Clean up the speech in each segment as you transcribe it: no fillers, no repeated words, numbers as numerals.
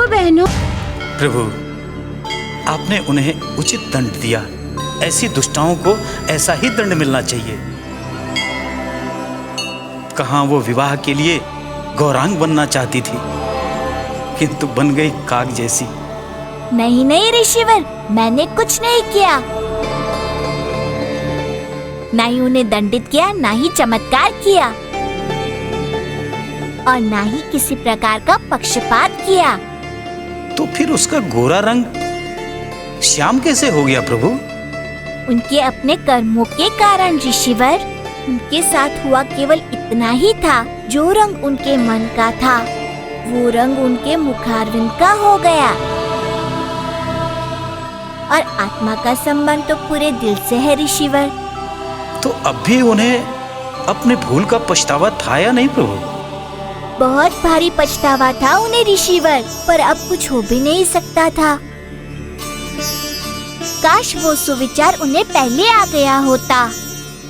बहनों। प्रभु, आपने उन्हें उचित दंड दिया। ऐसी दुष्टाओं को ऐसा ही दंड मिलना चाहिए। कहाँ वो विवाह के लिए गौरांग बनना चाहती थी, किंतु बन गई काग जैसी। नहीं नहीं ऋषिवर, मैंने कुछ नहीं किया। ना ही उन्हें दंडित किया, ना ही चमत्कार किया, और ना ही किसी प्रकार का पक्षपात किया। तो फिर उसका गोरा रंग श्याम कैसे हो गया प्रभु? उनके अपने कर्मों के कारण ऋषिवर। उनके साथ हुआ केवल इतना ही था। जो रंग उनके मन का था, वो रंग उनके मुखारविंद का हो गया। और आत्मा का संबंध तो पूरे दिल से है ऋषिवर। तो अब भी उन्हें अपने भूल का पछतावा था या नहीं प्रभु? बहुत भारी पछतावा था उन्हें ऋषिवर, पर अब कुछ हो भी नहीं सकता था। काश वो सुविचार उन्हें पहले आ गया होता।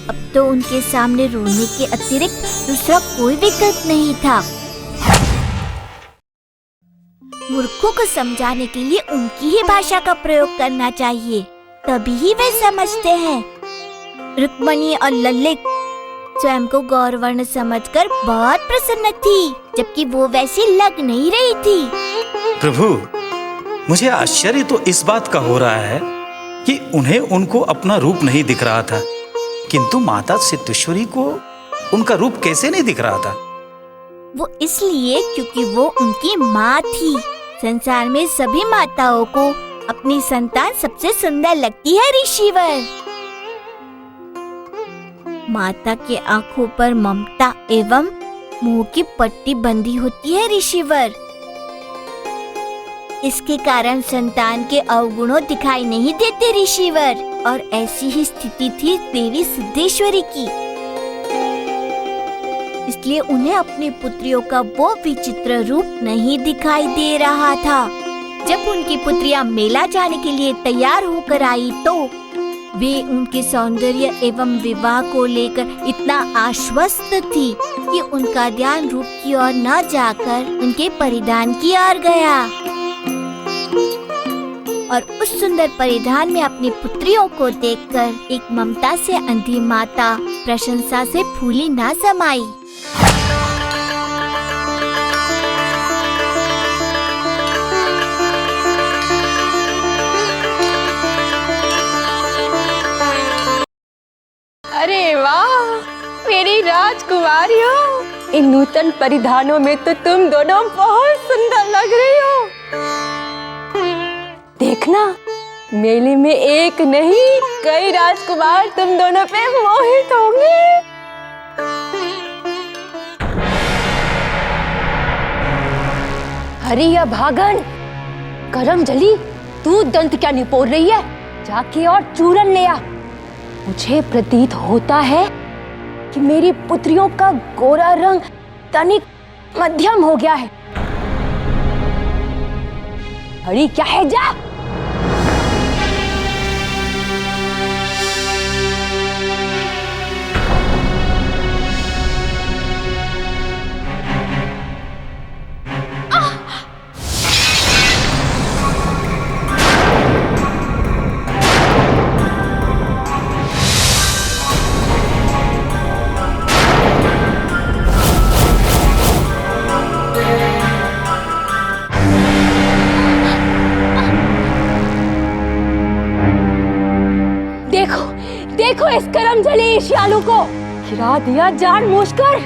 अब तो उनके सामने रोने के अतिरिक्त दूसरा कोई विकल्प नहीं था। मूर्खों को समझाने के लिए उनकी ही भाषा का प्रयोग करना चाहिए, तभी ही वे समझते हैं। रुक्मणी और ललित स्वयं को गौरवर्ण समझकर बहुत प्रसन्न थी, जबकि वो वैसी लग नहीं रही थी। प्रभु, मुझे आश्चर्य तो इस बात का हो रहा है कि उन्हें उनको अपना रूप नहीं दिख रहा था, किंतु माता सिद्धेश्वरी को उनका रूप कैसे नहीं दिख रहा था? वो इसलिए क्योंकि वो उनकी माँ थी। संसार में सभी माताओं को अपनी संतान सबसे सुंदर लगती है ऋषिवर। माता के आँखों पर ममता एवं मोह की पट्टी बंधी होती है ऋषिवर। इसके कारण संतान के अवगुणों दिखाई नहीं देते ऋषिवर, और ऐसी ही स्थिति थी देवी सिद्धेश्वरी की। इसलिए उन्हें अपनी पुत्रियों का वो विचित्र रूप नहीं दिखाई दे रहा था। जब उनकी पुत्रियां मेला जाने के लिए तैयार होकर आई तो वे उनके सौंदर्य एवं विवाह को लेकर इतना आश्वस्त थी कि उनका ध्यान रूप की ओर न जाकर उनके परिधान की ओर गया। और उस सुंदर परिधान में अपनी पुत्रियों को देखकर एक ममता से अंधी माता प्रशंसा से फूली न समाई। अरे वाह, मेरी राजकुमारियों, इन नूतन परिधानों में तो तुम दोनों बहुत सुंदर लग रही हो। देखना, मेले में एक नहीं कई राजकुमार तुम दोनों पे मोहित होंगे। अरे या भागन, करमजली, तू दंत क्या निपोड़ रही है? जाके और चूरन ले आ। मुझे प्रतीत होता है कि मेरी पुत्रियों का गोरा रंग तनिक मध्यम हो गया है। अरे क्या है, जा। देखो इस करमजली श्यालू को, गिरा दिया जानबूझकर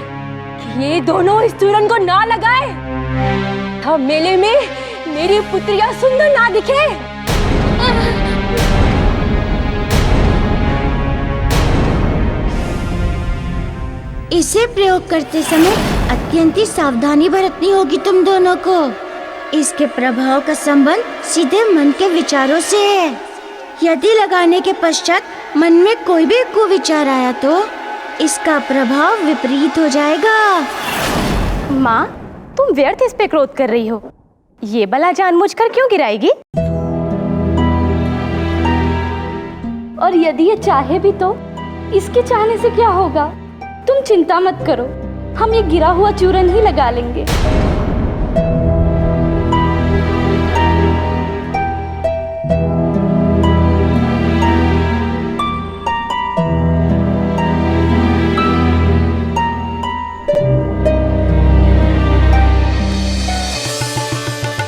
कि ये दोनों इस चूरन को ना लगाए। हम मेले में मेरी पुत्रियां सुंदर ना दिखे। इसे प्रयोग करते समय अत्यंत ही सावधानी बरतनी होगी तुम दोनों को। इसके प्रभाव का संबंध सीधे मन के विचारों से है। यदि लगाने के पश्चात मन में कोई भी कुविचार आया तो इसका प्रभाव विपरीत हो जाएगा। माँ, तुम व्यर्थ इस पे क्रोध कर रही हो। ये बला जानबूझकर क्यों गिराएगी? और यदि ये चाहे भी तो इसके चाहने से क्या होगा? तुम चिंता मत करो, हम ये गिरा हुआ चूरन ही लगा लेंगे।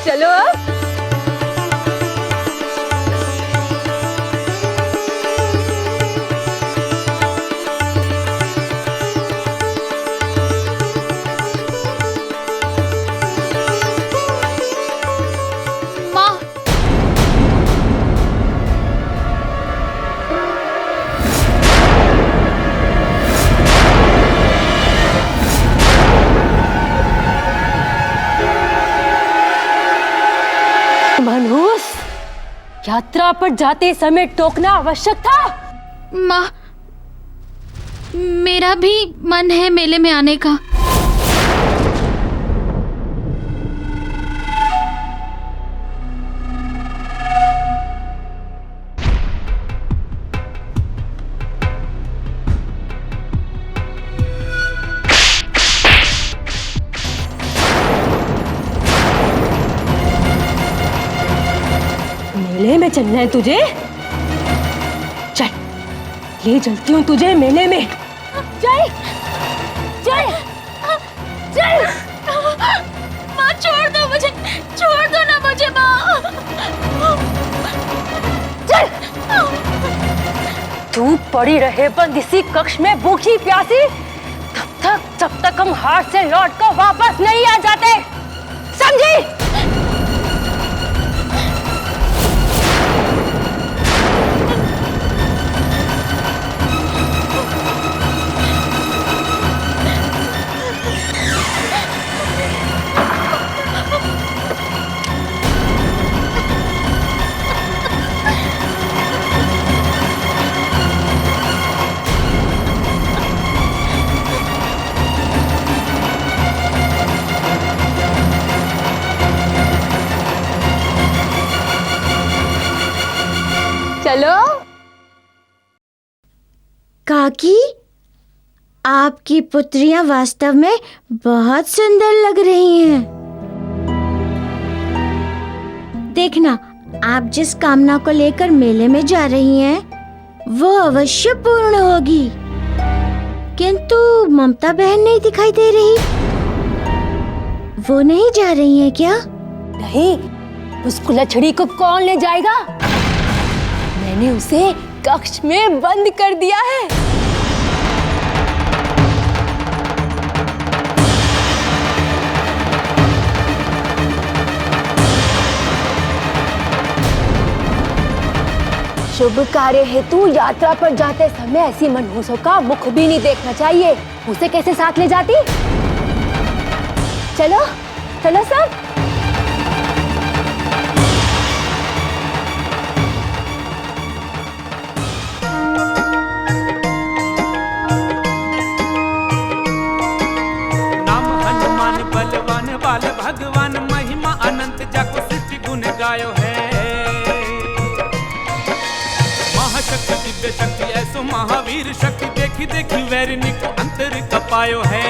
चलो अब। माँ, मनहूस, यात्रा पर जाते समय टोकना आवश्यक था। माँ, मेरा भी मन है मेले में आने का। मेले में चलना है तुझे? चल, ले चलती हूँ तुझे मेले में। चल चल चल। माँ छोड़ दो मुझे, छोड़ दो ना मुझे माँ। चल। तू पड़ी रहे बंद इसी कक्ष में भूखी प्यासी जब तक हम हाट से लौट कर वापस नहीं आ जाते, समझी? चलो। काकी, आपकी पुत्रियां वास्तव में बहुत सुंदर लग रही हैं। देखना, आप जिस कामना को लेकर मेले में जा रही हैं, वो अवश्य पूर्ण होगी। किंतु ममता बहन नहीं दिखाई दे रही। वो नहीं जा रही हैं क्या? नहीं, उस कुलछड़ी को कौन ले जाएगा? मैंने उसे कक्ष में बंद कर दिया है। शुभ कार्य हेतु यात्रा पर जाते समय ऐसी मनहूसों का मुख भी नहीं देखना चाहिए। उसे कैसे साथ ले जाती? चलो चलो सब। भगवान महिमा अनंत जाको सृष्टि गुण गायो है। महाशक्ति दिव्य शक्ति ऐसो महावीर शक्ति देखी देखी वैरिणी को अंतर कपायो है।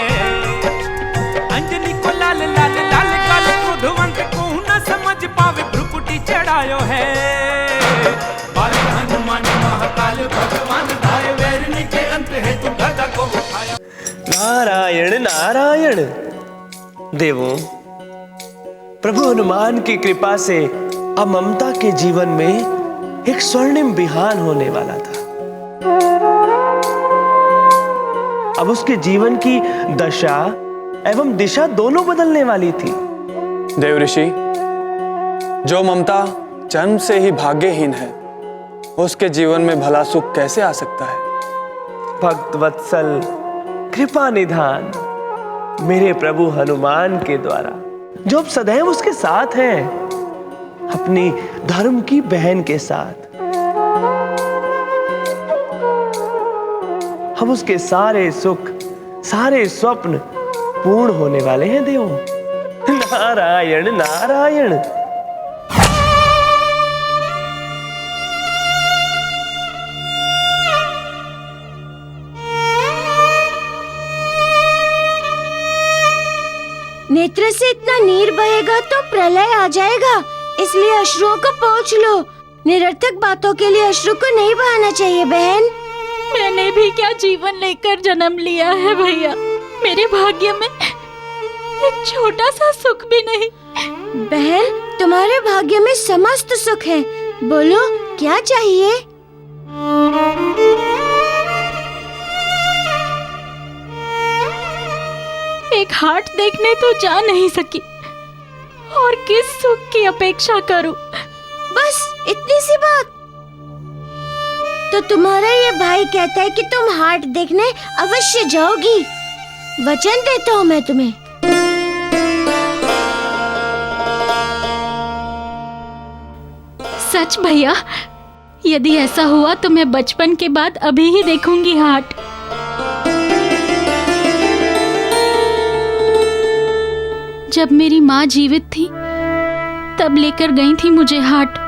अंजनी को लाल लाल लाल काल क्रोधवंत को न समझ पावे भ्रुकुटी चढ़ायो है। बाल हनुमान महाकाल भगवान धाय वैरिणी के अंत है तू गदा को उठाया। नारायण नारायण। देवों, प्रभु हनुमान की कृपा से अब ममता के जीवन में एक स्वर्णिम बिहान होने वाला था। अब उसके जीवन की दशा एवं दिशा दोनों बदलने वाली थी। देव ऋषि, जो ममता जन्म से ही भाग्यहीन है, उसके जीवन में भला सुख कैसे आ सकता है? भक्त वत्सल कृपा निधान मेरे प्रभु हनुमान के द्वारा, जो अब सदैव उसके साथ हैं, अपनी धर्म की बहन के साथ। हम उसके सारे सुख, सारे स्वप्न पूर्ण होने वाले हैं देवों। नारायण नारायण। नेत्र से इतना नीर बहेगा तो प्रलय आ जाएगा, इसलिए अश्रुओं को पोंछ लो। निरर्थक बातों के लिए अश्रु को नहीं बहाना चाहिए बहन। मैंने भी क्या जीवन लेकर जन्म लिया है भैया। मेरे भाग्य में एक छोटा सा सुख भी नहीं। बहन, तुम्हारे भाग्य में समस्त सुख है। बोलो क्या चाहिए? एक हाट देखने तो जा नहीं सकी और किस सुख की अपेक्षा करूं? बस इतनी सी बात। तो तुम्हारा ये भाई कहता है कि तुम हाट देखने अवश्य जाओगी। वचन देता हूँ मैं तुम्हें। सच भैया, यदि ऐसा हुआ तो मैं बचपन के बाद अभी ही देखूंगी हाट। जब मेरी माँ जीवित थी तब लेकर गई थी मुझे हाट।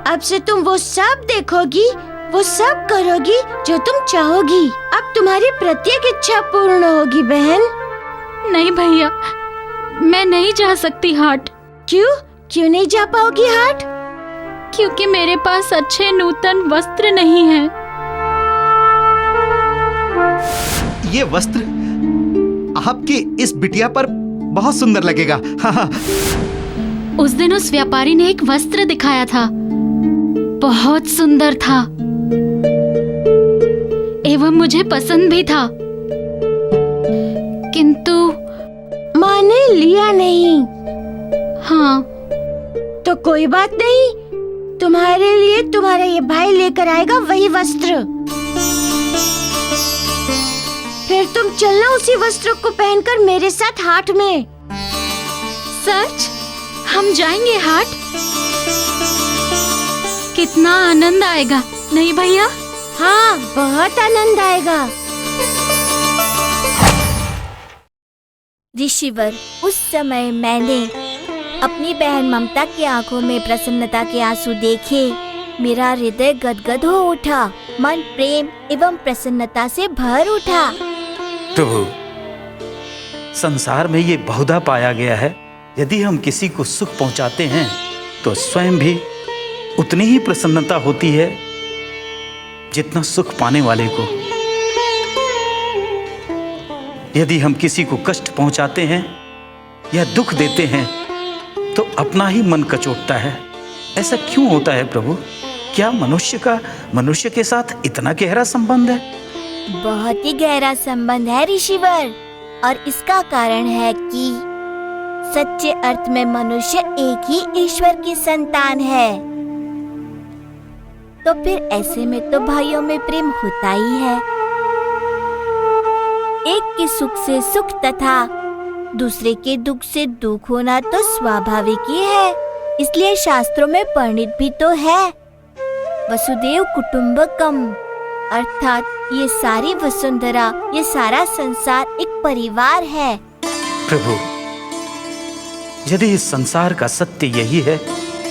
अब से तुम वो सब देखोगी, वो सब करोगी जो तुम चाहोगी। अब तुम्हारी प्रत्येक इच्छा पूर्ण होगी बहन। नहीं भैया, मैं नहीं जा सकती हाट। क्यों नहीं जा पाओगी हाट? क्योंकि मेरे पास अच्छे नूतन वस्त्र नहीं हैं। ये वस्त्र आपकी इस बिटिया पर बहुत सुंदर लगेगा। हाँ। उस दिन उस व्यापारी ने एक वस्त्र दिखाया था, बहुत सुंदर था एवं मुझे पसंद भी था, किंतु माँ ने लिया नहीं। हाँ, तो कोई बात नहीं, तुम्हारे लिए तुम्हारा ये भाई लेकर आएगा वही वस्त्र। फिर तुम चलना उसी वस्त्र को पहनकर मेरे साथ हाट में। सच? हम जाएंगे हाट? कितना आनंद आएगा, नहीं भैया? हाँ, बहुत आनंद आएगा। ऋषिवर, उस समय मैंने अपनी बहन ममता की आंखों में प्रसन्नता के आंसू देखे। मेरा हृदय गदगद हो उठा, मन प्रेम एवं प्रसन्नता से भर उठा। प्रभु, संसार में ये बहुधा पाया गया है, यदि हम किसी को सुख पहुंचाते हैं तो स्वयं भी उतनी ही प्रसन्नता होती है जितना सुख पाने वाले को। यदि हम किसी को कष्ट पहुंचाते हैं या दुख देते हैं तो अपना ही मन कचोटता है। ऐसा क्यों होता है प्रभु? क्या मनुष्य का मनुष्य के साथ इतना गहरा संबंध है? बहुत ही गहरा संबंध है ऋषिवर, और इसका कारण है कि सच्चे अर्थ में मनुष्य एक ही ईश्वर की संतान है। तो फिर ऐसे में तो भाइयों में प्रेम होता ही है। एक के सुख से सुख तथा दूसरे के दुख से दुख होना तो स्वाभाविक ही है। इसलिए शास्त्रों में वर्णित भी तो है, वसुदेव कुटुंबकम, अर्थात ये सारी वसुंधरा, ये सारा संसार एक परिवार है। प्रभु, यदि इस संसार का सत्य यही है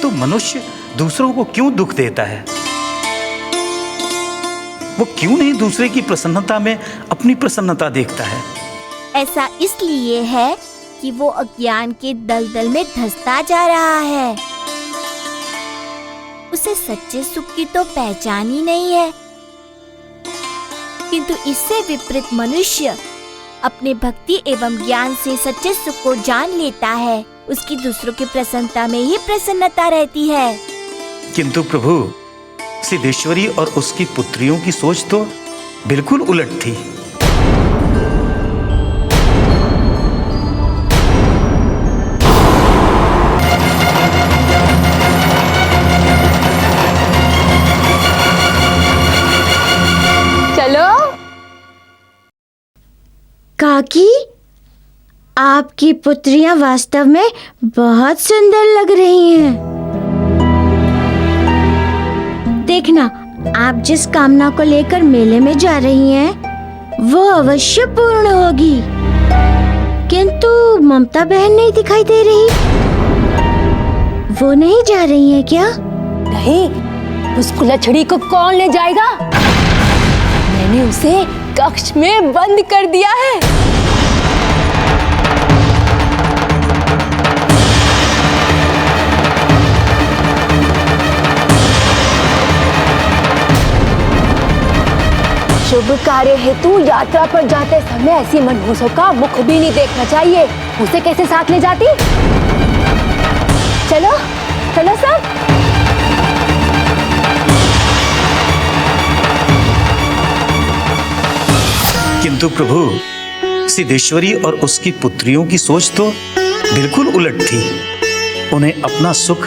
तो मनुष्य दूसरों को क्यों दुख देता है? वो क्यों नहीं दूसरे की प्रसन्नता में अपनी प्रसन्नता देखता है? ऐसा इसलिए है कि वो अज्ञान के दलदल में धंसता जा रहा है। उसे सच्चे सुख की तो पहचान ही नहीं है। किंतु इससे विपरीत मनुष्य अपने भक्ति एवं ज्ञान से सच्चे सुख को जान लेता है। उसकी दूसरों की प्रसन्नता में ही प्रसन्नता रहती है। किंतु प्रभु, सिद्धेश्वरी और उसकी पुत्रियों की सोच तो बिल्कुल उलट थी। चलो। काकी, आपकी पुत्रियां वास्तव में बहुत सुंदर लग रही हैं। देखना, आप जिस कामना को लेकर मेले में जा रही हैं, वो अवश्य पूर्ण होगी। किंतु ममता बहन नहीं दिखाई दे रही। वो नहीं जा रही है क्या? नहीं, उस कुलछड़ी को कौन ले जाएगा? मैंने उसे कक्ष में बंद कर दिया है। शुभ कार्य हेतु यात्रा पर जाते समय ऐसी मनहूसों का मुख भी नहीं देखना चाहिए। उसे कैसे साथ ले जाती? चलो चलो सब। किंतु प्रभु, सिद्धेश्वरी और उसकी पुत्रियों की सोच तो बिल्कुल उलट थी। उन्हें अपना सुख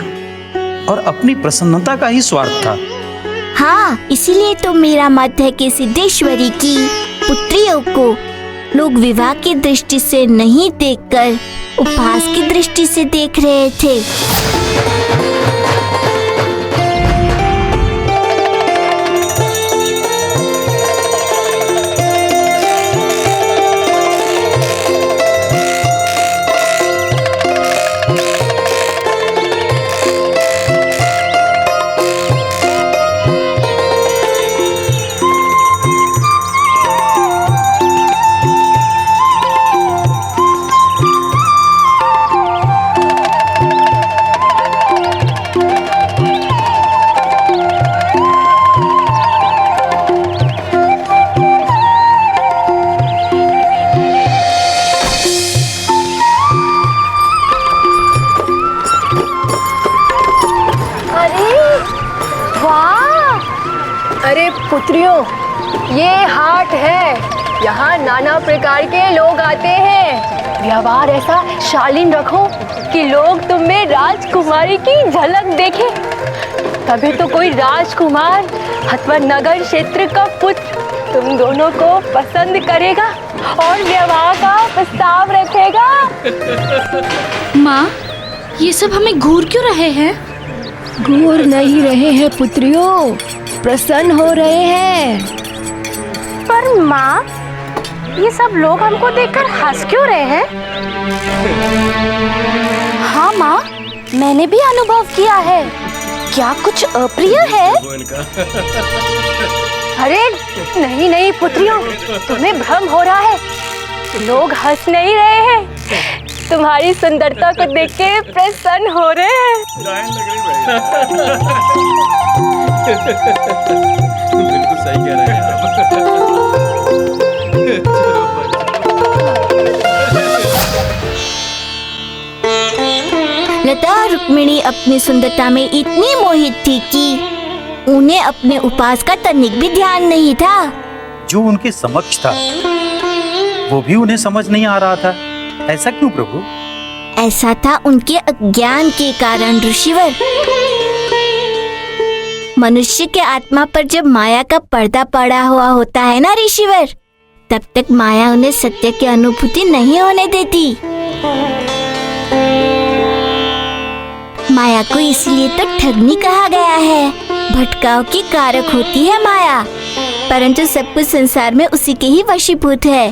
और अपनी प्रसन्नता का ही स्वार्थ था। हाँ, इसीलिए तो मेरा मत है कि सिद्धेश्वरी की पुत्रियों को लोग विवाह की दृष्टि से नहीं देखकर उपहास की दृष्टि से देख रहे थे। अरे पुत्रियों, ये हाट है। यहाँ नाना प्रकार के लोग आते हैं। व्यवहार ऐसा शालीन रखो कि लोग तुम में राजकुमारी की झलक देखें। तभी तो कोई राजकुमार अथवा नगर क्षेत्र का पुत्र तुम दोनों को पसंद करेगा और विवाह का प्रस्ताव रखेगा। माँ, ये सब हमें घूर क्यों रहे हैं? घूर नहीं रहे हैं पुत्रियों, प्रसन्न हो रहे हैं। पर माँ, ये सब लोग हमको देखकर हंस क्यों रहे हैं? हाँ माँ, मैंने भी अनुभव किया है। क्या कुछ अप्रिय है? अरे नहीं नहीं पुत्रियों, तुम्हें भ्रम हो रहा है। लोग हंस नहीं रहे हैं, तुम्हारी सुंदरता को देख के प्रसन्न हो रहे हैं। बिल्कुल सही कह रहे हैं। लता और रुक्मिणी अपनी सुंदरता में इतनी मोहित थी कि उन्हें अपने उपास का तनिक भी ध्यान नहीं था। जो उनके समक्ष था वो भी उन्हें समझ नहीं आ रहा था। ऐसा क्यों प्रभु? ऐसा था उनके अज्ञान के कारण ऋषिवर। मनुष्य के आत्मा पर जब माया का पर्दा पड़ा हुआ होता है ना ऋषिवर, तब तक माया उन्हें सत्य की अनुभूति नहीं होने देती। माया को इसलिए तो ठगनी कहा गया है। भटकाव की कारक होती है माया, परंतु सब कुछ संसार में उसी के ही वशीभूत है।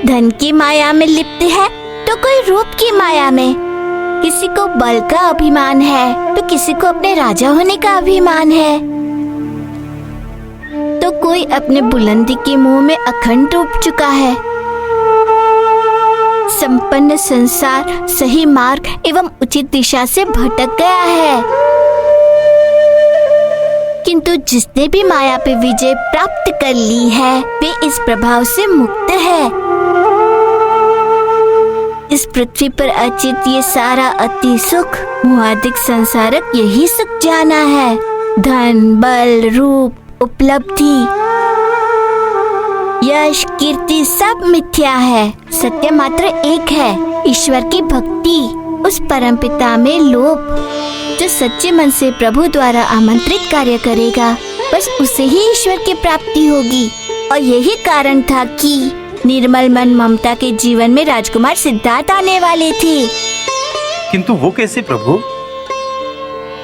धन की माया में लिप्त है तो कोई रूप की माया में। किसी को बल का अभिमान है तो किसी को अपने राजा होने का अभिमान है, तो कोई अपने बुलंदी के मुंह में अखंड डूब चुका है। संपन्न संसार सही मार्ग एवं उचित दिशा से भटक गया है। किंतु जिसने भी माया पे विजय प्राप्त कर ली है वे इस प्रभाव से मुक्त है। इस पृथ्वी पर अर्जित ये सारा अति सुख मोहादिक संसारक यही सुख जाना है। धन, बल, रूप, उपलब्धि, यश, कीर्ति सब मिथ्या है। सत्य मात्र एक है, ईश्वर की भक्ति। उस परमपिता में लोभ, जो सच्चे मन से प्रभु द्वारा आमंत्रित कार्य करेगा, बस उसे ही ईश्वर की प्राप्ति होगी। और यही कारण था कि निर्मल मन ममता के जीवन में राजकुमार सिद्धार्थ आने वाले थे। किंतु वो कैसे प्रभु?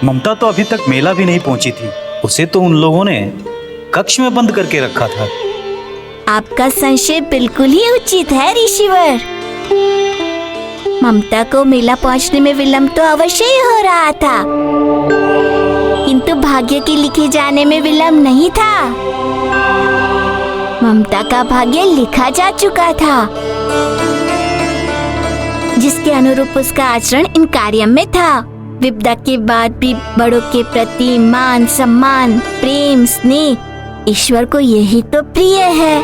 ममता तो अभी तक मेला भी नहीं पहुंची थी। उसे तो उन लोगों ने कक्ष में बंद करके रखा था। आपका संशय बिल्कुल ही उचित है ऋषिवर। ममता को मेला पहुंचने में विलंब तो अवश्य ही हो रहा था, किंतु भाग्य के लिखे जाने में विलंब नहीं था। ममता का भाग्य लिखा जा चुका था, जिसके अनुरूप उसका आचरण इन कार्य में था। विपदा के बाद भी बड़ों के प्रति मान सम्मान, प्रेम, स्नेह ईश्वर को यही तो प्रिय है।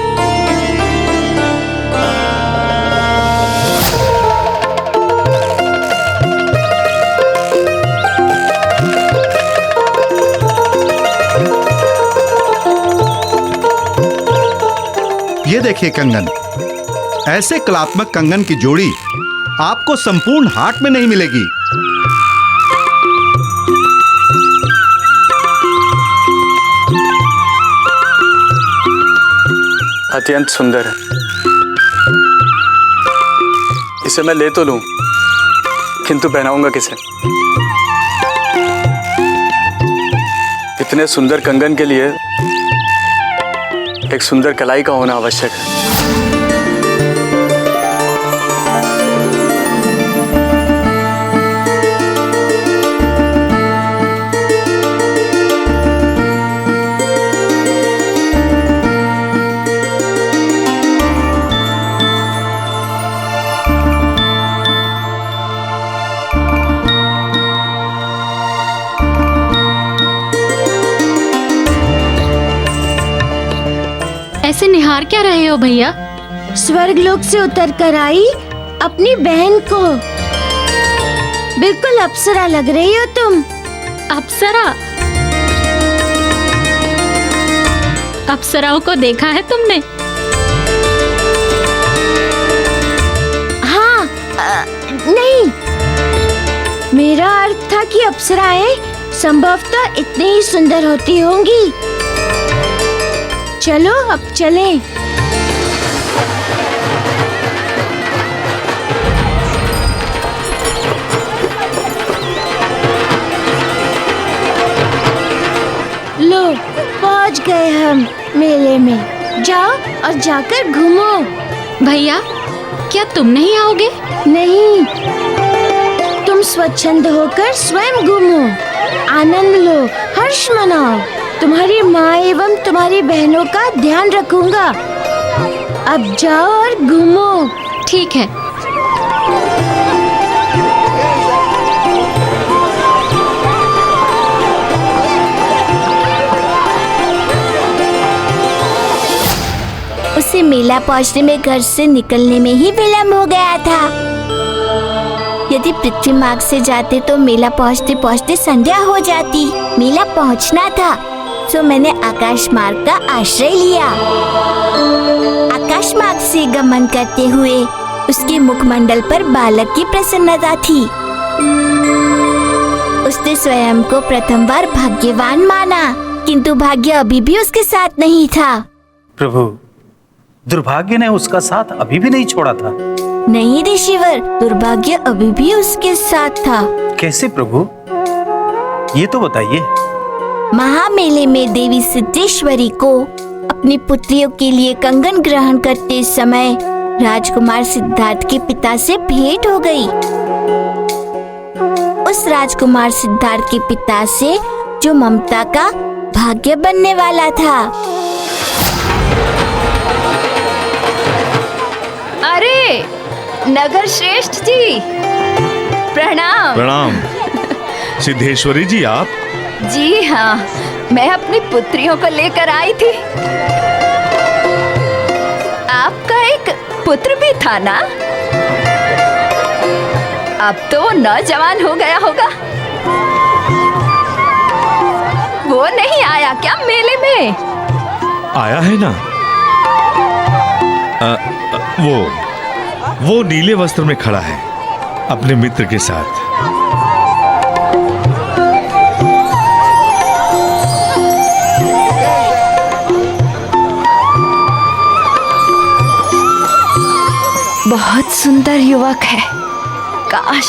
ये देखिए कंगन, ऐसे कलात्मक कंगन की जोड़ी आपको संपूर्ण हाट में नहीं मिलेगी। अत्यंत सुंदर है। इसे मैं ले तो लूं, किंतु पहनाऊंगा किसे? इतने सुंदर कंगन के लिए एक सुंदर कलाई का होना आवश्यक है। ऐसे निहार क्या रहे हो भैया? स्वर्गलोक से उतर कर आई अपनी बहन को। बिल्कुल अप्सरा लग रही हो तुम। अप्सरा? अप्सराओं को देखा है तुमने? हाँ, नहीं, मेरा अर्थ था कि अप्सराएं संभवतः इतनी ही सुंदर होती होंगी। चलो अब चलें। लो, पहुंच गए हम मेले में। जाओ और जाकर घूमो। भैया, क्या तुम नहीं आओगे? नहीं, तुम स्वच्छंद होकर स्वयं घूमो, आनंद लो, हर्ष मनाओ। तुम्हारी माँ एवं तुम्हारी बहनों का ध्यान रखूंगा। अब जाओ और घूमो। ठीक है। उसे मेला पहुंचने में घर से निकलने में ही विलंब हो गया था। यदि पृथ्वी मार्ग से जाते तो मेला पहुंचते पहुंचते संध्या हो जाती। मेला पहुंचना था तो मैंने आकाश मार्ग का आश्रय लिया। आकाश मार्ग से गमन करते हुए उसके मुखमंडल पर बालक की प्रसन्नता थी। उसने स्वयं को प्रथम बार भाग्यवान माना, किंतु भाग्य अभी भी उसके साथ नहीं था। प्रभु, दुर्भाग्य ने उसका साथ अभी भी नहीं छोड़ा था। नहीं ऋषिवर, दुर्भाग्य अभी भी उसके साथ था। कैसे प्रभु, ये तो बताइए। महामेले में देवी सिद्धेश्वरी को अपनी पुत्रियों के लिए कंगन ग्रहण करते समय राजकुमार सिद्धार्थ के पिता से भेंट हो गई। उस राजकुमार सिद्धार्थ के पिता से जो ममता का भाग्य बनने वाला था। अरे नगर श्रेष्ठ जी, प्रणाम। प्रणाम। सिद्धेश्वरी जी आप? जी हाँ, मैं अपनी पुत्रियों को लेकर आई थी। आपका एक पुत्र भी था ना? अब तो वो नौजवान हो गया होगा। वो नहीं आया क्या मेले में? आया है ना। वो नीले वस्त्र में खड़ा है अपने मित्र के साथ। बहुत सुंदर युवक है। काश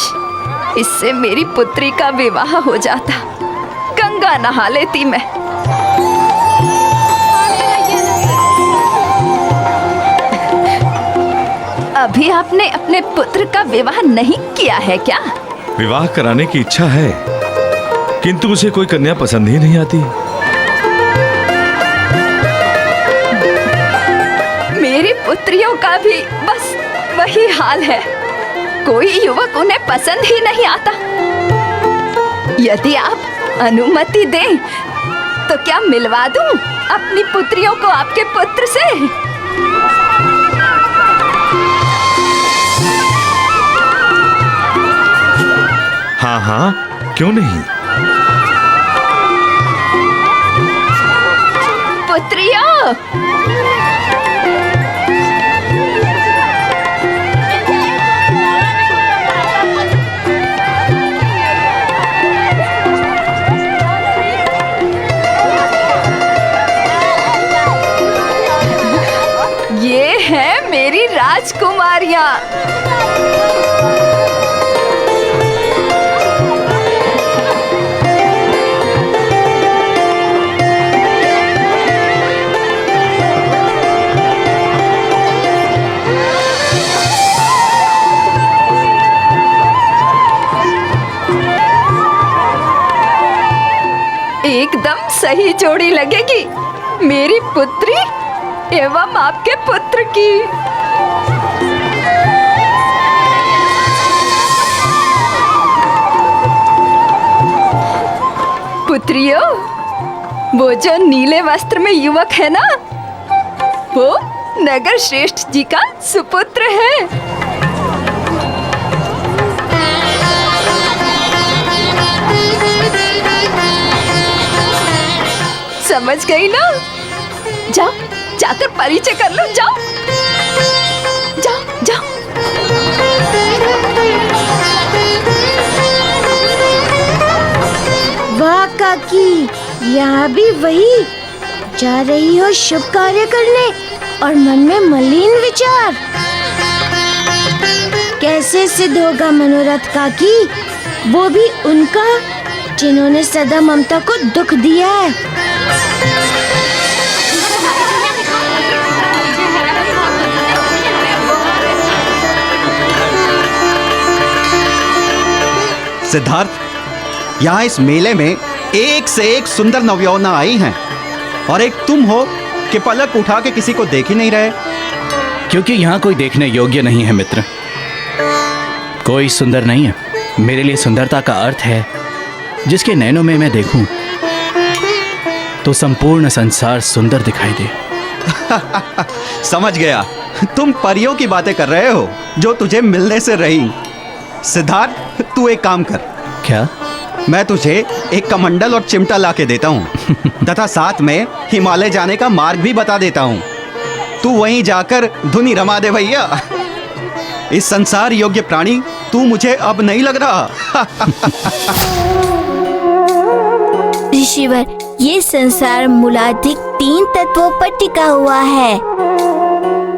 इससे मेरी पुत्री का विवाह हो जाता। गंगा नहा लेती मैं। अभी आपने अपने पुत्र का विवाह नहीं किया है क्या? विवाह कराने की इच्छा है, किंतु उसे कोई कन्या पसंद ही नहीं आती। मेरी पुत्रियों का भी बस वही हाल है। कोई युवक उन्हें पसंद ही नहीं आता। यदि आप अनुमति दें तो क्या मिलवा दूं अपनी पुत्रियों को आपके पुत्र से। हाँ हाँ, क्यों नहीं। पुत्रियों, ये है मेरी राजकुमारियां। एकदम सही जोड़ी लगेगी मेरी पुत्री एवं आपके पुत्र की। पुत्रियों, वो जो नीले वस्त्र में युवक है ना, वो नगर श्रेष्ठ जी का सुपुत्र है। समझ गई ना? जाओ, जाकर परिचय कर लो। जाओ जाओ जाओ। वाह काकी, यहाँ भी वही जा रही हो शुभ कार्य करने और मन में मलिन विचार। कैसे सिद्ध होगा मनोरथ काकी, वो भी उनका जिन्होंने सदा ममता को दुख दिया है। सिद्धार्थ, यहाँ इस मेले में एक से एक सुंदर नवयौवना आई हैं और एक तुम हो कि पलक उठा के किसी को देख ही नहीं रहे। क्योंकि यहाँ कोई देखने योग्य नहीं है मित्र, कोई सुंदर नहीं है। मेरे लिए सुंदरता का अर्थ है जिसके नैनों में मैं देखूं तो संपूर्ण संसार सुंदर दिखाई दे। समझ गया, तुम परियों की बातें कर रहे हो जो तुझे मिलने से रही। सिद्धार्थ, तू एक काम कर। क्या? मैं तुझे एक कमंडल और चिमटा ला के देता हूँ तथा साथ में हिमालय जाने का मार्ग भी बता देता हूँ। तू वहीं जाकर धुनी रमा दे भैया। इस संसार योग्य प्राणी तू मुझे अब नहीं लग रहा। ऋषिवर, ये संसार मूलाधिक 3 तत्वों पर टिका हुआ है।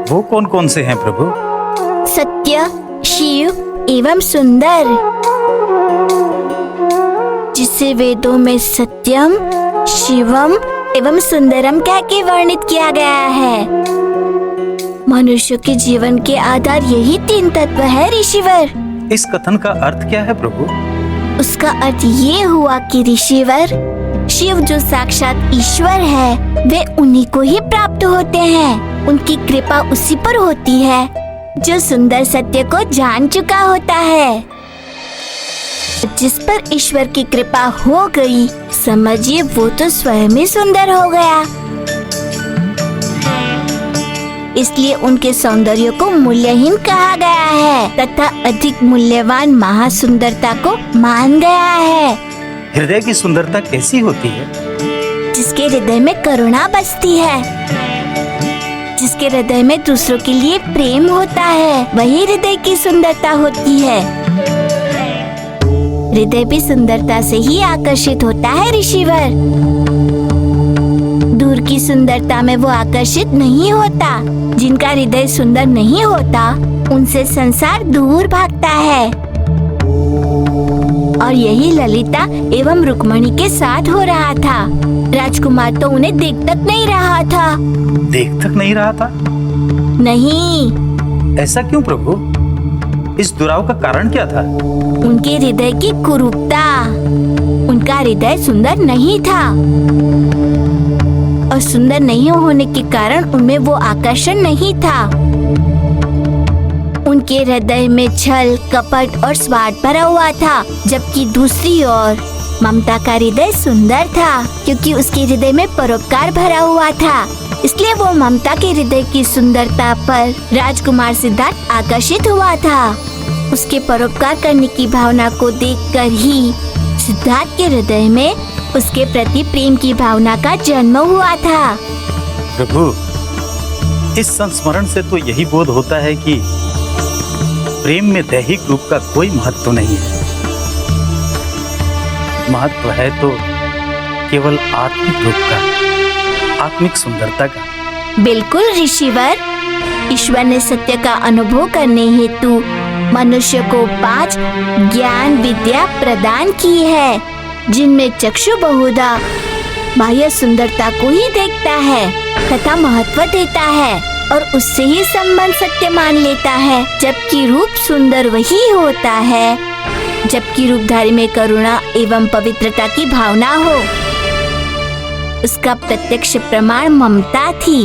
वो कौन कौन से हैं प्रभु? सत्य, शिव एवं सुंदर, जिसे वेदों में सत्यम, शिवम एवं सुंदरम कह के वर्णित किया गया है। मनुष्य के जीवन के आधार यही 3 तत्व है ऋषिवर। इस कथन का अर्थ क्या है प्रभु? उसका अर्थ ये हुआ कि ऋषिवर, शिव जो साक्षात ईश्वर है, वे उन्हीं को ही प्राप्त होते हैं। उनकी कृपा उसी पर होती है जो सुंदर सत्य को जान चुका होता है। जिस पर ईश्वर की कृपा हो गई, समझिए वो तो स्वयं ही सुंदर हो गया। इसलिए उनके सौंदर्य को मूल्यहीन कहा गया है तथा अधिक मूल्यवान महासुंदरता को मान गया है। हृदय की सुंदरता कैसी होती है? जिसके हृदय में करुणा बसती है, जिसके हृदय में दूसरों के लिए प्रेम होता है, वही हृदय की सुंदरता होती है। हृदय भी सुंदरता से ही आकर्षित होता है ऋषिवर। दूर की सुंदरता में वो आकर्षित नहीं होता। जिनका हृदय सुंदर नहीं होता, उनसे संसार दूर भागता है। और यही ललिता एवं रुक्मणी के साथ हो रहा था। राजकुमार तो उन्हें देख तक नहीं रहा था। देख तक नहीं रहा था? नहीं। ऐसा क्यों प्रभु? इस दुराव का कारण क्या था? उनके हृदय की कुरूपता। उनका हृदय सुंदर नहीं था और सुंदर नहीं होने के कारण उनमें वो आकर्षण नहीं था। उनके हृदय में छल, कपट और स्वार्थ भरा हुआ था, जबकि दूसरी ओर ममता का हृदय सुंदर था क्योंकि उसके हृदय में परोपकार भरा हुआ था। इसलिए वो ममता के हृदय की सुंदरता पर राजकुमार सिद्धार्थ आकर्षित हुआ था। उसके परोपकार करने की भावना को देखकर ही सिद्धार्थ के हृदय में उसके प्रति प्रेम की भावना का जन्म हुआ था। प्रभु, इस संस्मरण से तो यही बोध होता है कि प्रेम में दैहिक रूप का कोई महत्व नहीं है। महत्व है तो केवल आत्मिक रूप का, आत्मिक सुंदरता का। बिल्कुल ऋषिवर, ईश्वर ने सत्य का अनुभव करने हेतु मनुष्य को 5 ज्ञान विद्या प्रदान की है, जिनमें चक्षु बहुधा बाह्य सुंदरता को ही देखता है तथा महत्व देता है और उससे ही संबंध सत्य मान लेता है, जबकि रूप सुंदर वही होता है जबकि रूपधारी में करुणा एवं पवित्रता की भावना हो। उसका प्रत्यक्ष प्रमाण ममता थी।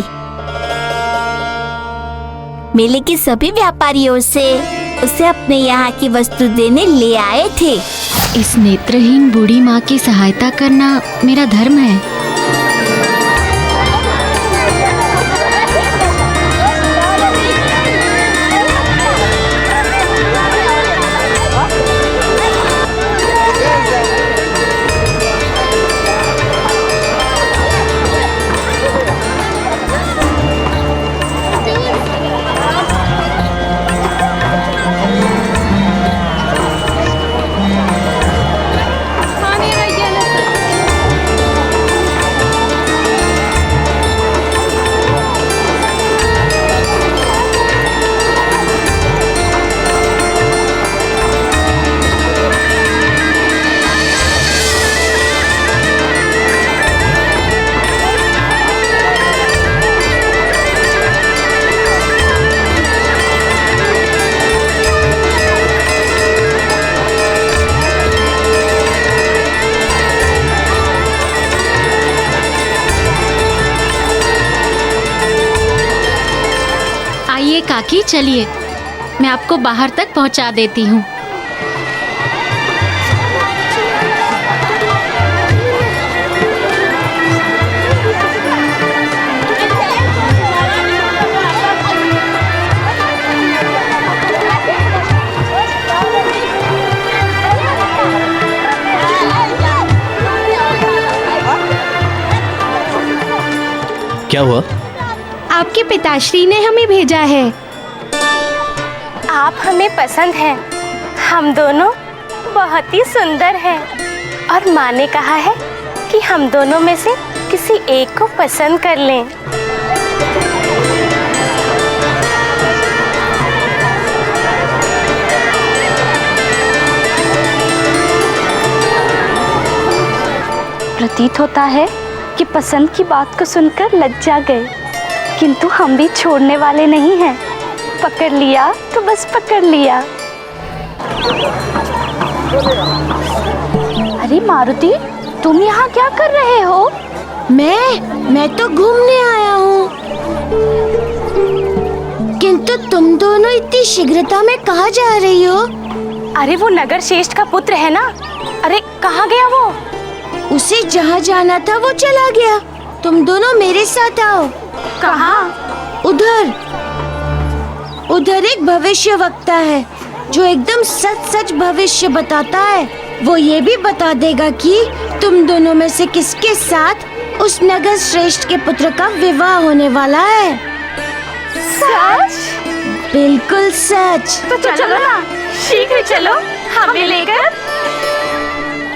मेले के सभी व्यापारियों से उसे अपने यहाँ की वस्तु देने ले आए थे। इस नेत्रहीन बूढ़ी माँ की सहायता करना मेरा धर्म है। काकी, चलिए मैं आपको बाहर तक पहुंचा देती हूँ। क्या हुआ? आपके पिताश्री ने हमें भेजा है। आप हमें पसंद हैं। हम दोनों बहुत ही सुंदर हैं और माँ ने कहा है कि हम दोनों में से किसी एक को पसंद कर लें। प्रतीत होता है कि पसंद की बात को सुनकर लज्जा गए, किंतु हम भी छोड़ने वाले नहीं हैं। पकड़ लिया तो बस पकड़ लिया। अरे मारुति, तुम यहाँ क्या कर रहे हो? मैं तो घूमने आया हूँ। किंतु तुम दोनों इतनी शीघ्रता में कहाँ जा रही हो? अरे वो नगर श्रेष्ठ का पुत्र है ना। अरे कहाँ गया वो? उसे जहाँ जाना था वो चला गया। तुम दोनों मेरे साथ आओ। कहाँ? उधर एक भविष्य वक्ता है जो एकदम सच भविष्य बताता है। वो ये भी बता देगा कि तुम दोनों में से किसके साथ उस नगर श्रेष्ठ के पुत्र का विवाह होने वाला है। सच? बिल्कुल सच। तो चलो ना, शीघ्र चलो हमें लेकर।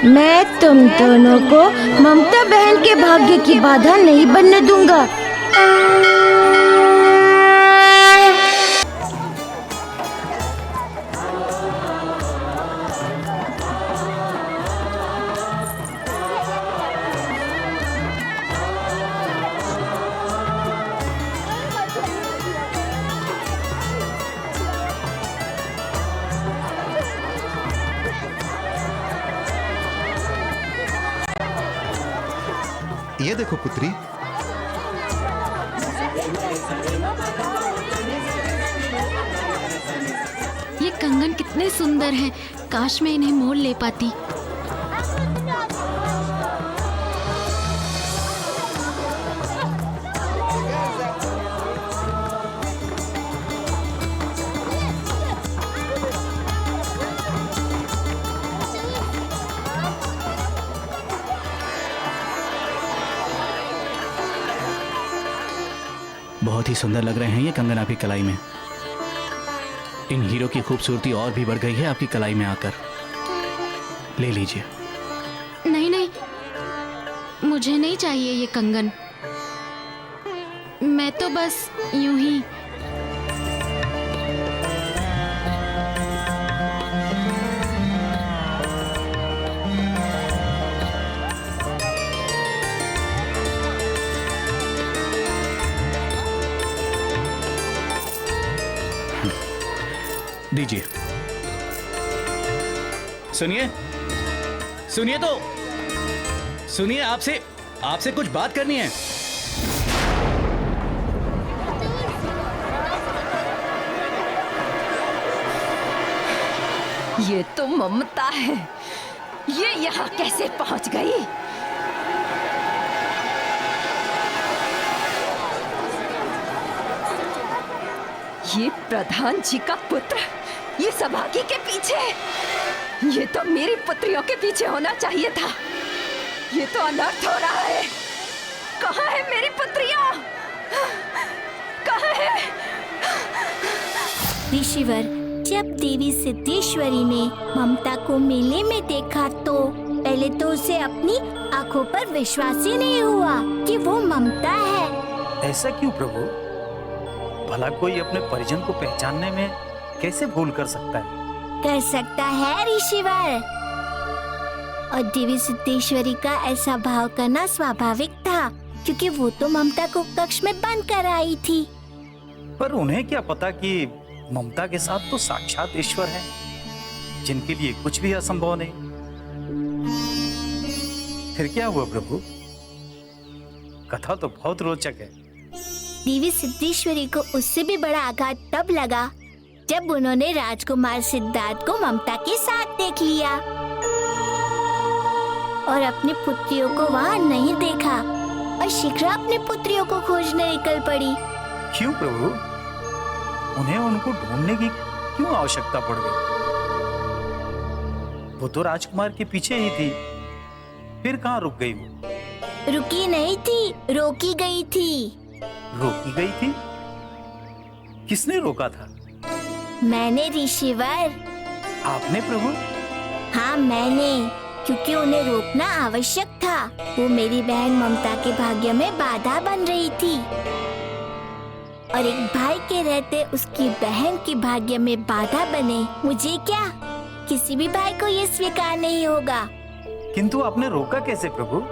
मैं तुम दोनों को ममता बहन के भाग्य की बाधा नहीं बनने दूंगा। ये देखो पुत्री, ये कंगन कितने सुंदर हैं। काश मैं इन्हें मोल ले पाती। बहुत ही सुंदर लग रहे हैं ये कंगन आपकी कलाई में। इन हीरो की खूबसूरती और भी बढ़ गई है आपकी कलाई में आकर। ले लीजिए। नहीं नहीं, मुझे नहीं चाहिए ये कंगन। मैं तो बस यूं ही। दीजिए। सुनिए, सुनिए तो सुनिए, आपसे कुछ बात करनी है। ये तो ममता है। ये यहाँ कैसे पहुंच गई? ये प्रधान जी का पुत्र, ये सभागी के पीछे। ये तो मेरी पुत्रियों के पीछे होना चाहिए था। ये तो अनर्थ हो रहा है। कहाँ है मेरी पुत्रियां? कहाँ है? ऋषिवर, जब देवी सिद्धेश्वरी ने ममता को मेले में देखा तो पहले तो उसे अपनी आंखों पर विश्वास ही नहीं हुआ कि वो ममता है। ऐसा क्यों प्रभु? भला कोई अपने परिजन को पहचानने में कैसे भूल कर सकता है? कर सकता है ऋषिवर। और देवी सिद्धेश्वरी का ऐसा भाव करना स्वाभाविक था, क्योंकि वो तो ममता को कक्ष में बंद कर आई थी। पर उन्हें क्या पता कि ममता के साथ तो साक्षात ईश्वर है, जिनके लिए कुछ भी असंभव नहीं। फिर क्या हुआ प्रभु? कथा तो बहुत रोचक है। देवी सिद्धेश्वरी को उससे भी बड़ा आघात तब लगा जब उन्होंने राजकुमार सिद्धार्थ को ममता के साथ देख लिया और अपनी पुत्रियों को वहाँ नहीं देखा और शीघ्र अपनी पुत्रियों को खोजने निकल पड़ी। क्यों प्रभु? उन्हें उनको ढूंढने की क्यों आवश्यकता पड़ गई? वो तो राजकुमार के पीछे ही थी, फिर कहाँ रुक गई वो? रुकी नहीं थी, रोकी गई थी। रोकी गई थी? किसने रोका था? मैंने ऋषिवर। आपने प्रभु? हाँ मैंने, क्योंकि उन्हें रोकना आवश्यक था। वो मेरी बहन ममता के भाग्य में बाधा बन रही थी और एक भाई के रहते उसकी बहन की भाग्य में बाधा बने, मुझे क्या, किसी भी भाई को ये स्वीकार नहीं होगा। किंतु आपने रोका कैसे प्रभु?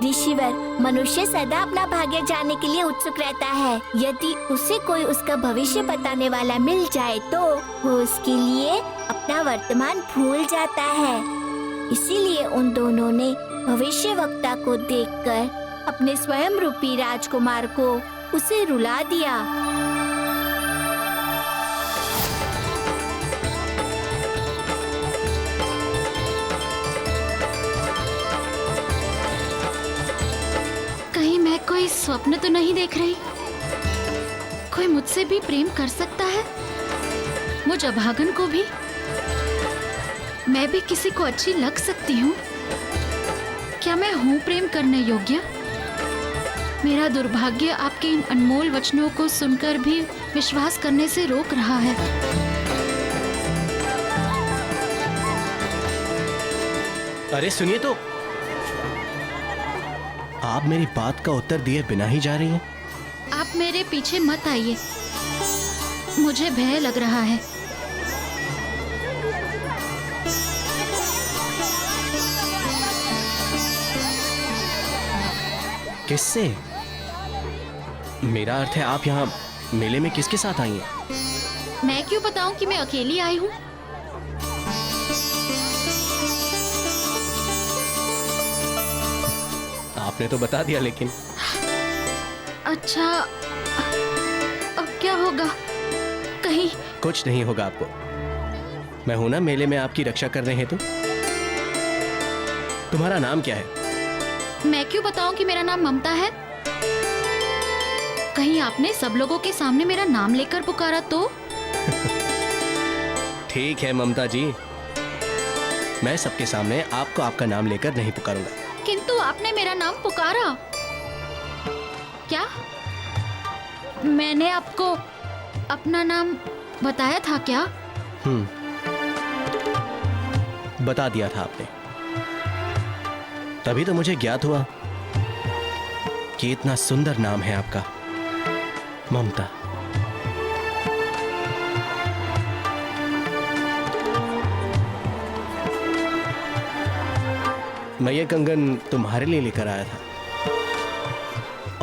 ऋषिवर, मनुष्य सदा अपना भाग्य जानने के लिए उत्सुक रहता है। यदि उसे कोई उसका भविष्य बताने वाला मिल जाए तो वो उसके लिए अपना वर्तमान भूल जाता है। इसीलिए उन दोनों ने भविष्यवक्ता को देखकर अपने स्वयं रूपी राजकुमार को उसे रुला दिया। कहीं मैं कोई स्वप्न तो नहीं देख रही? कोई मुझसे भी प्रेम कर सकता है? मुझ अभागन को भी? मैं भी किसी को अच्छी लग सकती हूँ? क्या मैं हूँ प्रेम करने योग्य? मेरा दुर्भाग्य आपके इन अनमोल वचनों को सुनकर भी विश्वास करने से रोक रहा है। अरे सुनिए तो, आप मेरी बात का उत्तर दिए बिना ही जा रही हैं। आप मेरे पीछे मत आइए, मुझे भय लग रहा है। किससे? मेरा अर्थ है आप यहाँ मेले में किसके साथ आई हैं? मैं क्यों बताऊं कि मैं अकेली आई हूँ? आपने तो बता दिया लेकिन। अच्छा, अब क्या होगा? कहीं कुछ नहीं होगा आपको। मैं हूं ना मेले में आपकी रक्षा करने हेतु। तुम्हारा नाम क्या है? मैं क्यों बताऊं कि मेरा नाम ममता है? कहीं आपने सब लोगों के सामने मेरा नाम लेकर पुकारा तो? ठीक है ममता जी, मैं सबके सामने आपको आपका नाम लेकर नहीं पुकारूंगा। किंतु आपने मेरा नाम पुकारा। क्या मैंने आपको अपना नाम बताया था क्या? बता दिया था आपने। तभी तो मुझे ज्ञात हुआ कि इतना सुंदर नाम है आपका, ममता। मैं ये कंगन तुम्हारे लिए लेकर आया था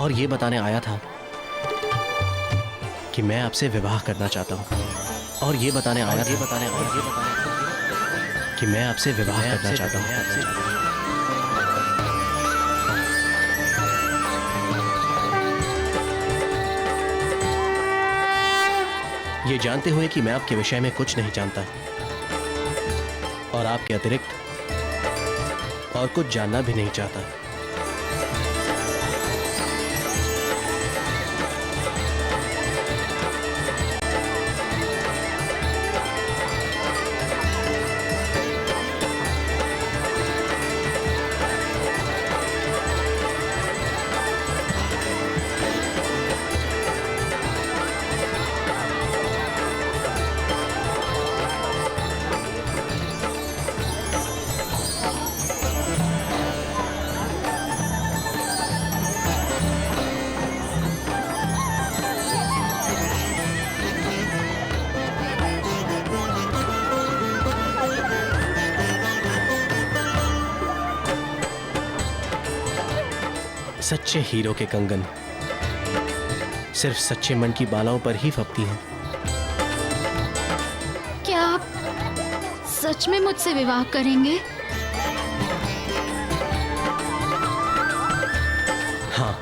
और ये बताने आया था कि मैं आपसे विवाह करना चाहता हूं। और ये बताने आया कि मैं आपसे विवाह करना चाहता हूं। ये जानते हुए कि मैं आपके विषय में कुछ नहीं जानता और आपके अतिरिक्त और कुछ जानना भी नहीं चाहता। सच्चे हीरो के कंगन सिर्फ सच्चे मन की बालाओं पर ही फपती हैं। क्या आप सच में मुझसे विवाह करेंगे? हाँ,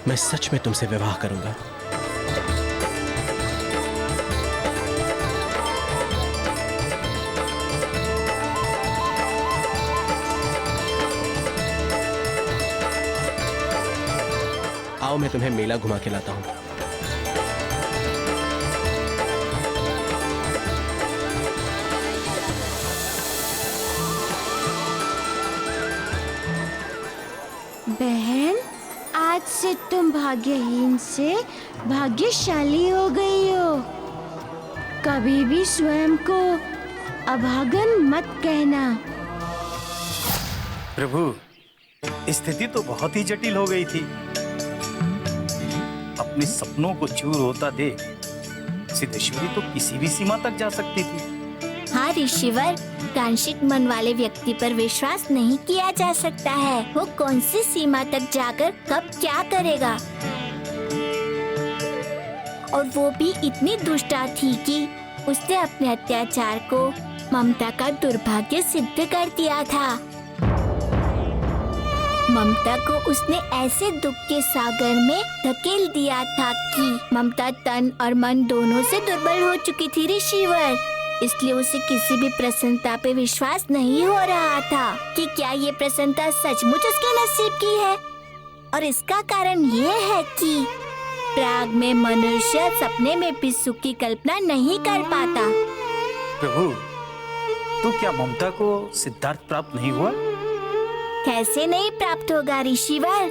मैं सच में तुमसे विवाह करूंगा। आओ मैं तुम्हें मेला घुमा के लाता हूं। बहन, आज से तुम भाग्यहीन से भाग्यशाली हो गई हो। कभी भी स्वयं को अभागन मत कहना। प्रभु, स्थिति तो बहुत ही जटिल हो गई थी। अपने सपनों को चूर होता देख सिद्धेश्वरी तो किसी भी सीमा तक जा सकती थी। हाँ ऋषिवर, कांशिक मन वाले व्यक्ति पर विश्वास नहीं किया जा सकता है। वो कौन सी सीमा तक जाकर कब क्या करेगा। और वो भी इतनी दुष्टा थी कि उसने अपने अत्याचार को ममता का दुर्भाग्य सिद्ध कर दिया था। ममता को उसने ऐसे दुख के सागर में धकेल दिया था कि ममता तन और मन दोनों से दुर्बल हो चुकी थी ऋषिवर। इसलिए उसे किसी भी प्रसन्नता पे विश्वास नहीं हो रहा था कि क्या ये प्रसन्नता सचमुच उसके नसीब की है। और इसका कारण ये है कि प्राग में मनुष्य सपने में भी सुख की कल्पना नहीं कर पाता। प्रभु, तो क्या ममता को सिद्धार्थ प्राप्त नहीं हुआ? कैसे नहीं प्राप्त होगा ऋषिवर,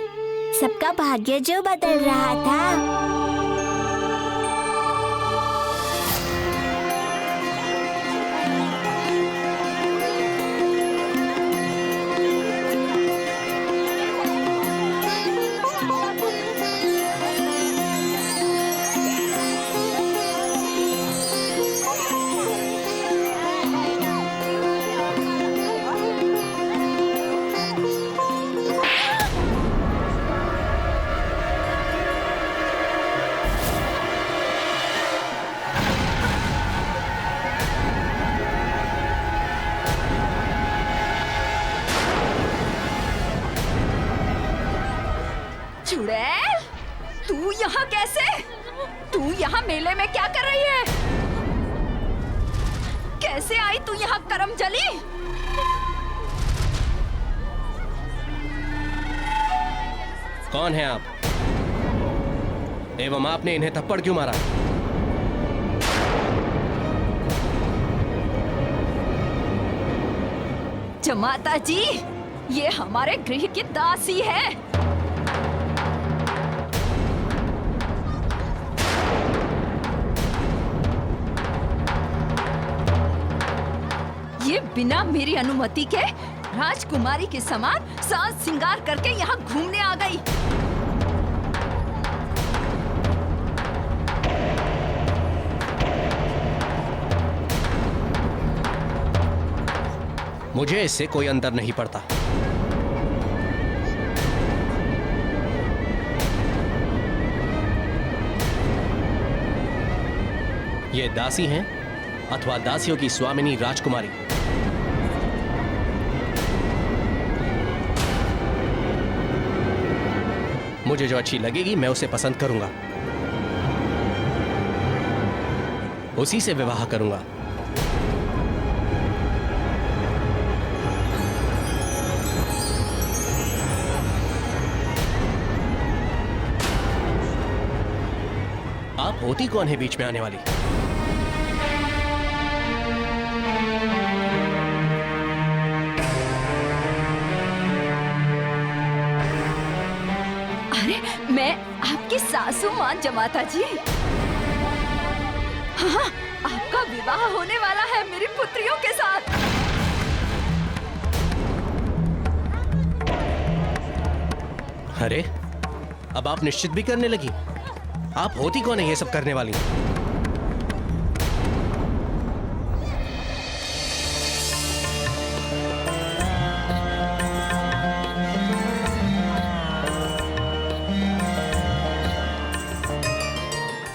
सबका भाग्य जो बदल रहा था। चुड़ैल, तू यहाँ कैसे? तू यहाँ मेले में क्या कर रही है? कैसे आई तू यहाँ करमजली? कौन है आप? एवं आपने इन्हें थप्पड़ क्यों मारा? जमाता जी, ये हमारे गृह की दासी है। ये बिना मेरी अनुमति के राजकुमारी के समान साज सिंगार करके यहाँ घूमने आ गई। मुझे इससे कोई अंतर नहीं पड़ता। ये दासी हैं अथवा दासियों की स्वामिनी राजकुमारी। मुझे जो अच्छी लगेगी मैं उसे पसंद करूंगा, उसी से विवाह करूंगा। आप होती कौन है बीच में आने वाली? अरे मैं आपकी सासू मां जमाता जी। हाँ, आपका विवाह होने वाला है मेरी पुत्रियों के साथ। अरे अब आप निश्चित भी करने लगी? आप होती कौन है ये सब करने वाली?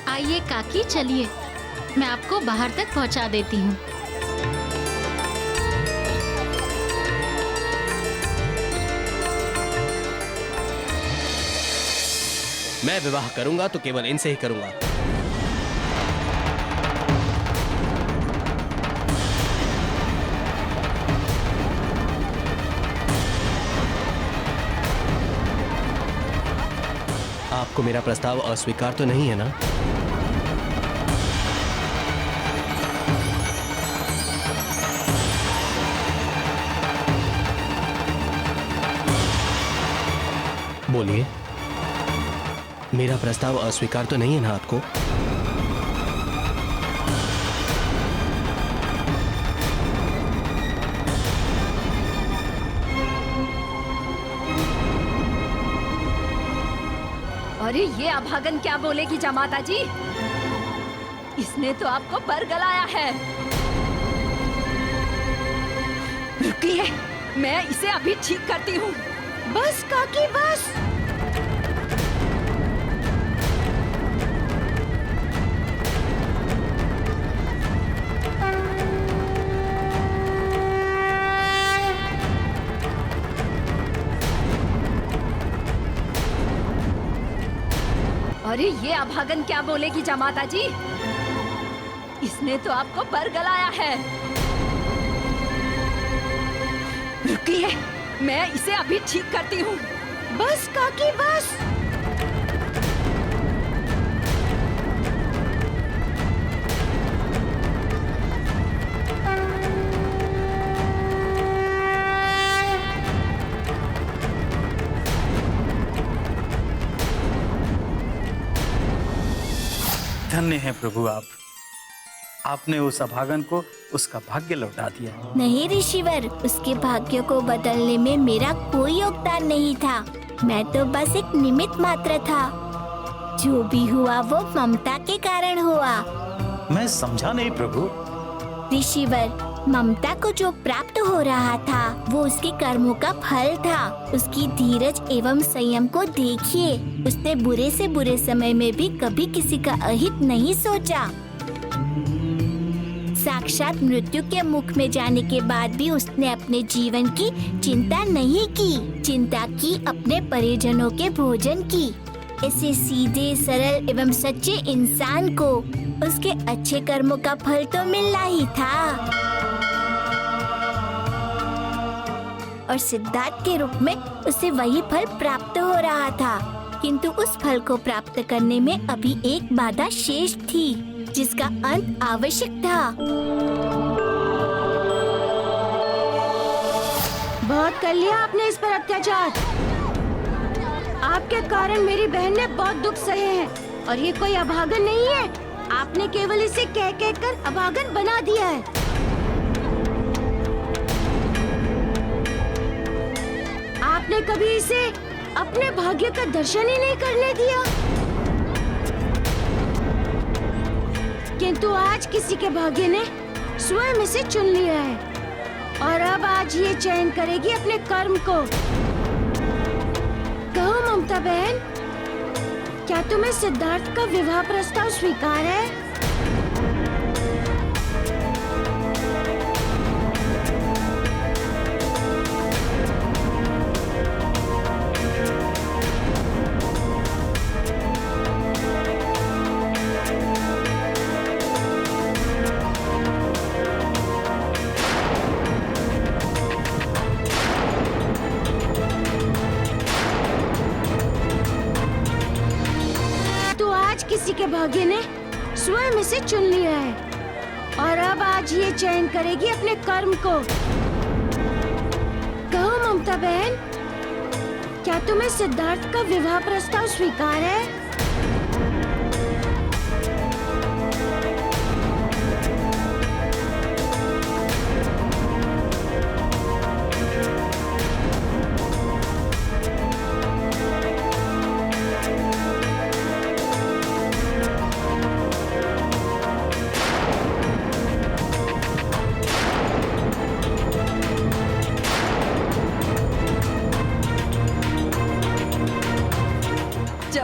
आइए काकी, चलिए मैं आपको बाहर तक पहुंचा देती हूँ। मैं विवाह करूंगा तो केवल इनसे ही करूंगा। आपको मेरा प्रस्ताव अस्वीकार तो नहीं है ना? बोलिए, मेरा प्रस्ताव अस्वीकार तो नहीं है ना आपको? अरे ये अभागन क्या बोलेगी जमाता जी? इसने तो आपको पर गलाया है। रुकिए, मैं इसे अभी ठीक करती हूँ। बस काकी बस। अरे ये अभागन क्या बोलेगी जमाता जी? इसने तो आपको पर गलाया है। रुकिए, मैं इसे अभी ठीक करती हूँ। बस काकी बस। धन्य है प्रभु आपने उस अभागन को उसका भाग्य लौटा दिया। नहीं ऋषिवर, उसके भाग्य को बदलने में मेरा कोई योगदान नहीं था। मैं तो बस एक निमित्त मात्र था। जो भी हुआ वो ममता के कारण हुआ। मैं समझा नहीं प्रभु। ऋषिवर, ममता को जो प्राप्त हो रहा था वो उसके कर्मों का फल था। उसकी धीरज एवं संयम को देखिए। उसने बुरे से बुरे समय में भी कभी किसी का अहित नहीं सोचा। साक्षात मृत्यु के मुख में जाने के बाद भी उसने अपने जीवन की चिंता नहीं की। चिंता की अपने परिजनों के भोजन की। ऐसे सीधे, सरल एवं सच्चे इंसान को उसके अच्छे कर्मों का फल तो मिलना ही था। और सिद्धार्थ के रूप में उसे वही फल प्राप्त हो रहा था। किंतु उस फल को प्राप्त करने में अभी एक बाधा शेष थी, जिसका अंत आवश्यक था। बहुत कर लिया आपने इस पर अत्याचार। आपके कारण मेरी बहन ने बहुत दुख सहे हैं। और ये कोई अभागन नहीं है। आपने केवल इसे कह कर अभागन बना दिया है। आपने कभी इसे अपने भाग्य का दर्शन ही नहीं करने दिया। किंतु आज किसी के भाग्य ने स्वयं इसे चुन लिया है और अब आज ये चयन करेगी अपने कर्म को। कहो ममता बहन, क्या तुम्हें सिद्धार्थ का विवाह प्रस्ताव स्वीकार है? किसी के भाग्य ने स्वयं इसे चुन लिया है और अब आज ये चयन करेगी अपने कर्म को। कहो ममता बहन, क्या तुम्हें सिद्धार्थ का विवाह प्रस्ताव स्वीकार है?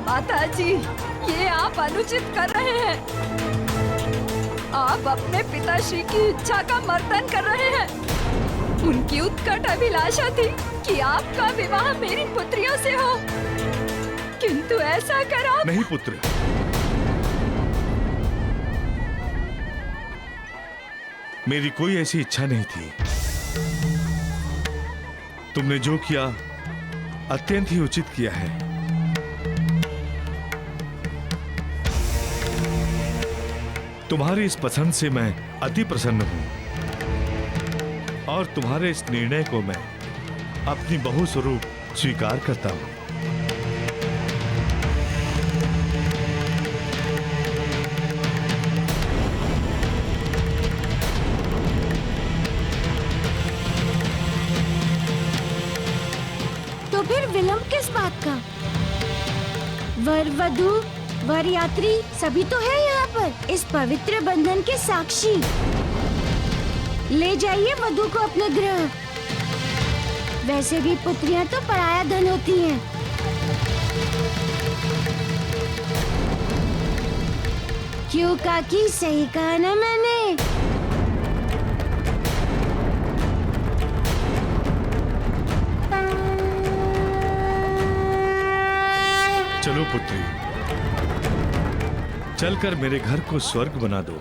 माता जी, ये आप अनुचित कर रहे हैं। आप अपने पिताश्री की इच्छा का मर्दन कर रहे हैं। उनकी उत्कट अभिलाषा थी कि आपका विवाह मेरी पुत्रियों से हो, किंतु ऐसा कर आप नहीं पुत्र, मेरी कोई ऐसी इच्छा नहीं थी। तुमने जो किया अत्यंत ही उचित किया है। तुम्हारी इस पसंद से मैं अति प्रसन्न हूं और तुम्हारे इस निर्णय को मैं अपनी बहू स्वरूप स्वीकार करता हूं। तो फिर विलंब किस बात का? वर वधू वर यात्री सभी तो है यहाँ पर इस पवित्र बंधन के साक्षी। ले जाइए वधू को अपने गृह। वैसे भी पुत्रियां तो पराया धन होती हैं। क्यों काकी, सही कहा ना मैंने? चलो पुत्री, चलकर मेरे घर को स्वर्ग बना दो।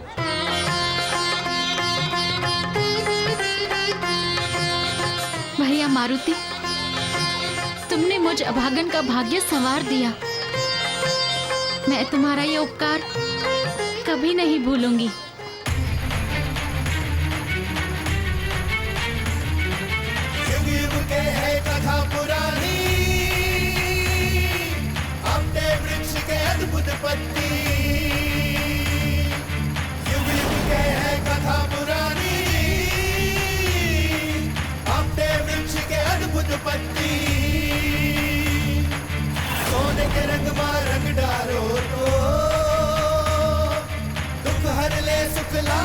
भैया मारुति, तुमने मुझ अभागन का भाग्य संवार दिया। मैं तुम्हारा ये उपकार कभी नहीं भूलूंगी। युग युग के है कथा पुरानी, अपने वृक्ष के अद्भुत पत्ती। युग युग के है कथा पुरानी, अपने वृक्ष के अद्भुत पत्ती। सोने के रंग में रंग डालो तो दुख हर ले सुख ला।